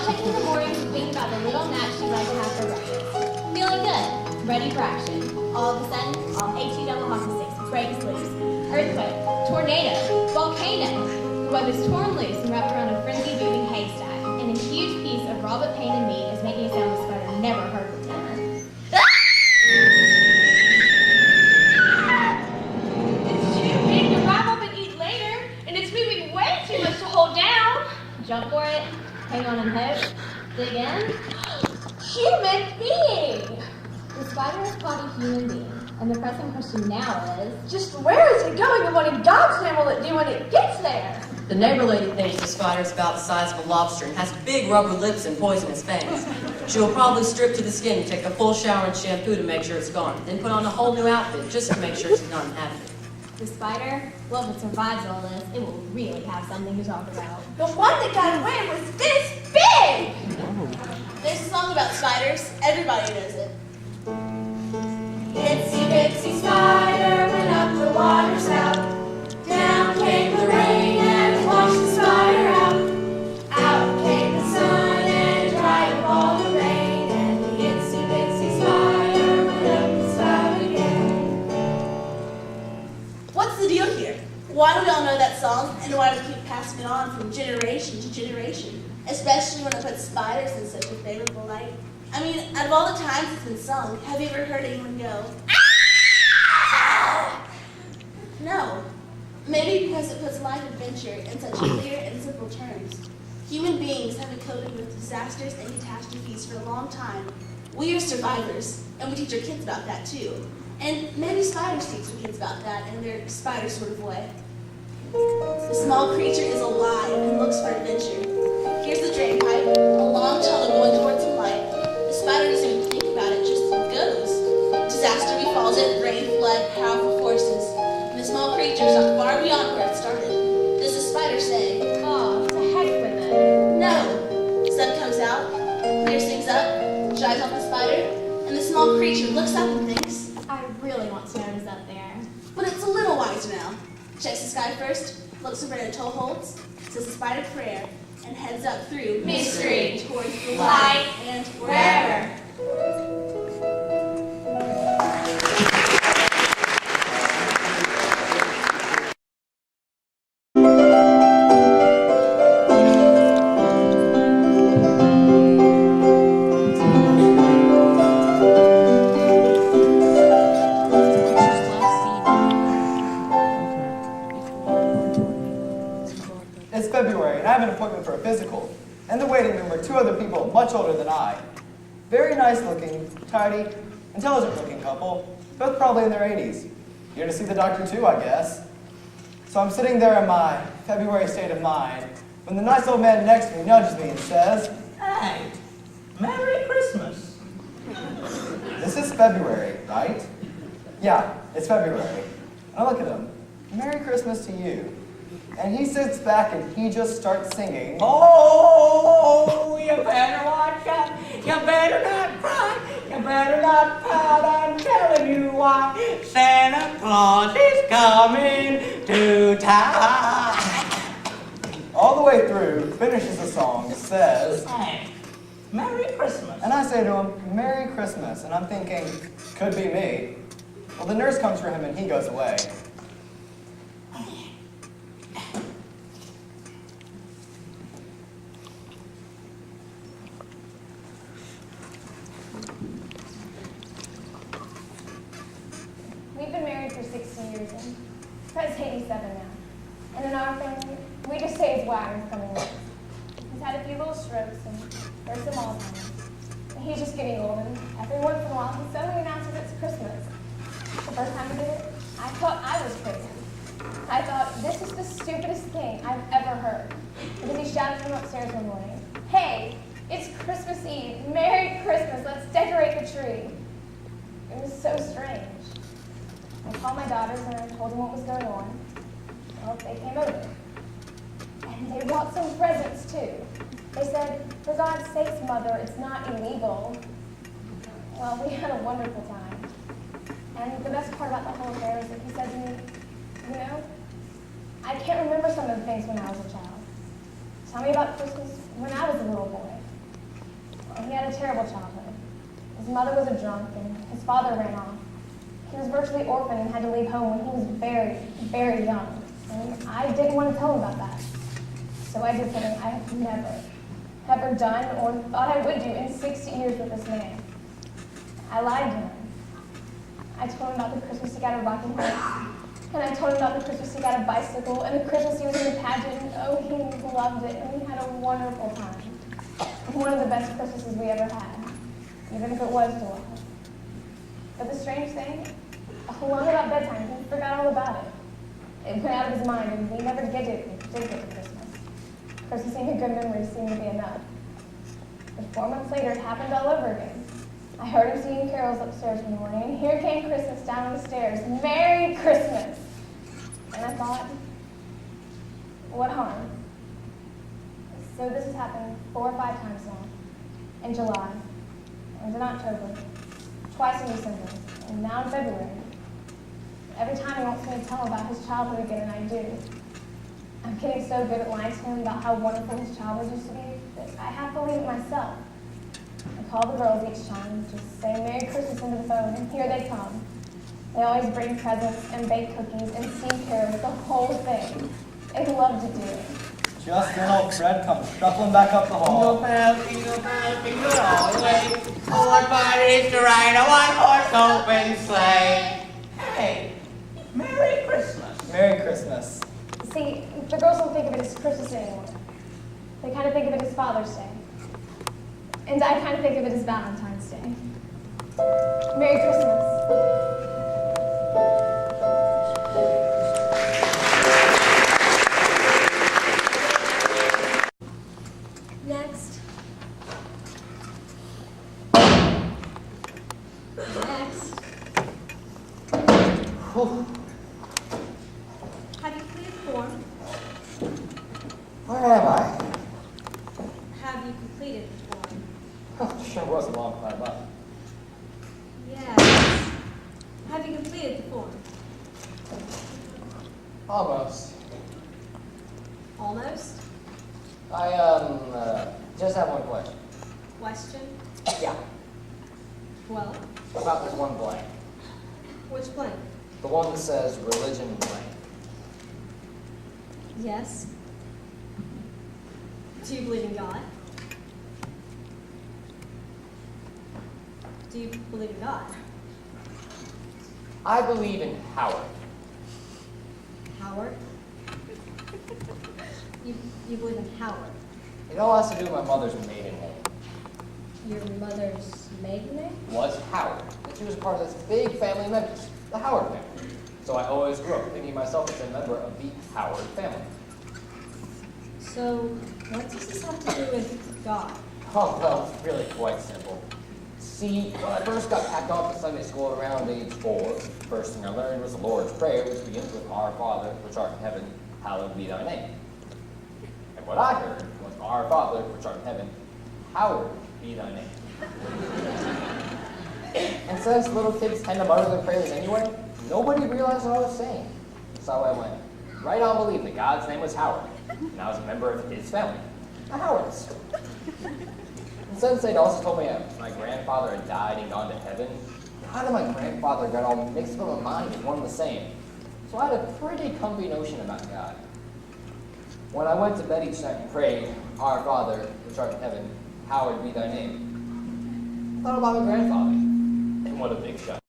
taking in the morning to think about the little nap she'd like to have for breakfast. Feeling good, ready for action. All of a sudden, all 18 double hockey sticks breaks loose. Earthquake, tornado, volcano. The web is torn loose and wrapped around a frenzied moving haystack, and a huge piece of raw but painted meat is making a sound the spider never heard before. It's too big to wrap up and eat later, and it's moving way too much to hold down. Jump for it, hang on and hope, dig in. Human being! The spider is called a human being, and the pressing question now is, just where is it going and what in God's name will it do when it gets there? The neighbor lady thinks the spider's about the size of a lobster and has big rubber lips and poisonous fangs. She will probably strip to the skin and take a full shower and shampoo to make sure it's gone, then put on a whole new outfit just to make sure she's not inhabited. The spider, well, if it survives all this, it will really have something to talk about. The one that got away was this big! There's a song about spiders. Everybody knows it. Itsy bitsy spider went up the water spout. Down came the rain and washed the spider out. Out came the sun and dried up all the rain. And the itsy bitsy spider went up the spout again. What's the deal here? Why do we all know that song, and why do we keep passing it on from generation to generation? Especially when it puts spiders in such a favorable light. I mean, out of all the times it's been sung, have you ever heard anyone go, ah! No. Maybe because it puts life adventure in such clear and simple terms. Human beings have been coded with disasters and catastrophes for a long time. We are survivors, and we teach our kids about that too. And maybe spiders teach their kids about that in their spider sort of way. The small creature is alive and looks for adventure. Here's the drain pipe, a long tunnel going towards some light. The spider doesn't even think about it, just goes. Disaster befalls it, rain, flood, powerful forces. And the small creature is not far beyond where it started. Does the spider say, Oh, to heck with it. no? The sun comes out, clears things up, dries off the spider, and the small creature looks up and thinks, I really want to know what's up there. but it's a little wiser now. Checks the sky first, looks over at toe holds, says the spider prayer, and heads up through mystery towards the light and wherever. It's February, and I have an appointment for a physical. In the waiting room are two other people much older than I. Very nice looking, tidy, intelligent looking couple, both probably in their 80s. Here to see the doctor too, I guess. So I'm sitting there in my February state of mind when the nice old man next to me nudges me and says, Hey, Merry Christmas. this is February, right? Yeah, it's February. And I look at him, Merry Christmas to you. And he sits back and he just starts singing. Oh, you better watch out. You better not cry. You better not pout. I'm telling you why. Santa Claus is coming to town. All the way through, finishes the song, says, Hey, Merry Christmas. and I say to him, Merry Christmas. And I'm thinking, could be me. Well, the nurse comes for him and he goes away. We've been married for 16 years, and Fred's 87 now. And in our family, we just say he's wired from the lips. He's had a few little strokes, and there's some Alzheimer's. And he's just getting old, and every once in a while, he suddenly announces it's Christmas. The first time he did it, I thought I was crazy. I thought, this is the stupidest thing I've ever heard. Because he shouted from upstairs one morning, hey, it's Christmas Eve. Merry Christmas. Let's decorate the tree. It was so strange. I called my daughters and I told them what was going on. Well, they came over. And they brought some presents too. They said, for God's sakes, Mother, it's not illegal. Well, we had a wonderful time. And the best part about the whole affair is that he said to me, you know, I can't remember some of the things when I was a child. Tell me about Christmas when I was a little boy. he had a terrible childhood. His mother was a drunk, and his father ran off. He was virtually orphaned and had to leave home when he was very, very young. And I didn't want to tell him about that. So I did something I have never, ever done or thought I would do in 60 years with this man. I lied to him. I told him about the Christmas he got a rocking horse, and I told him about the Christmas he got a bicycle, and the Christmas he was in the pageant, and oh, he loved it, and we had a wonderful time. One of the best Christmases we ever had, even if it was July. But the strange thing, along about bedtime, he forgot all about it. It went out of his mind, and we never did get to Christmas. Christmasing a good memory seemed to be enough. But 4 months later, it happened all over again. I heard him singing carols upstairs one morning, and here came Christmas down the stairs. Merry Christmas! And I thought, what harm? So this has happened 4 or 5 times now. In July, and in October, twice in December, and now in February. Every time he wants me to tell him about his childhood again, and I do. I'm getting so good at lying to him about how wonderful his childhood used to be that I have to believe it myself. I call the girls each time, just say Merry Christmas into the phone, and here they come. They always bring presents and bake cookies and sing carols, the whole thing. They love to do it. Just then old Fred comes shuffling back up the hall. Jingle all the way. Oh, what fun it is to ride a one-horse open sleigh. Hey, Merry Christmas. Merry Christmas. See, the girls don't think of it as Christmas anymore. They kind of think of it as Father's Day. And I kind of think of it as Valentine's Day. Merry Christmas. Next. Next. Have you completed the form? Where am I? Have you completed the form? Oh, sure was a long climb up. Yes. Have you completed the form? Almost. Almost. I, just have one question. Question? Yeah, Well, about this one blank. which blank? The one that says religion blank. Yes. Do you believe in God? Do you believe in God? I believe in Howard. Howard? You believe in Howard? It all has to do with my mother's maiden name. Your mother's maiden name? Was Howard. And she was a part of this big family of members, the Howard family. So I always grew up thinking myself as a member of the Howard family. So, what does this have to do with God? Oh, well, it's really quite simple. See, when I first got packed off to Sunday school at around age 4, the first thing I learned was the Lord's Prayer, which begins with Our Father, which art in heaven, hallowed be thy name. And what I heard was Our Father, which art in heaven, hallowed be thy name. And since little kids tend to mutter their prayers anyway, nobody realized what I was saying. So I went right on believing that God's name was Howard, and I was a member of his family, the Howards. And since they'd also told me that my grandfather had died and gone to heaven, God and my grandfather got all mixed up in my mind as one and the same. So I had a pretty comfy notion about God. When I went to bed each night and prayed, Our Father, which art in heaven, hallowed be thy name, I thought about my grandfather, and what a big shot.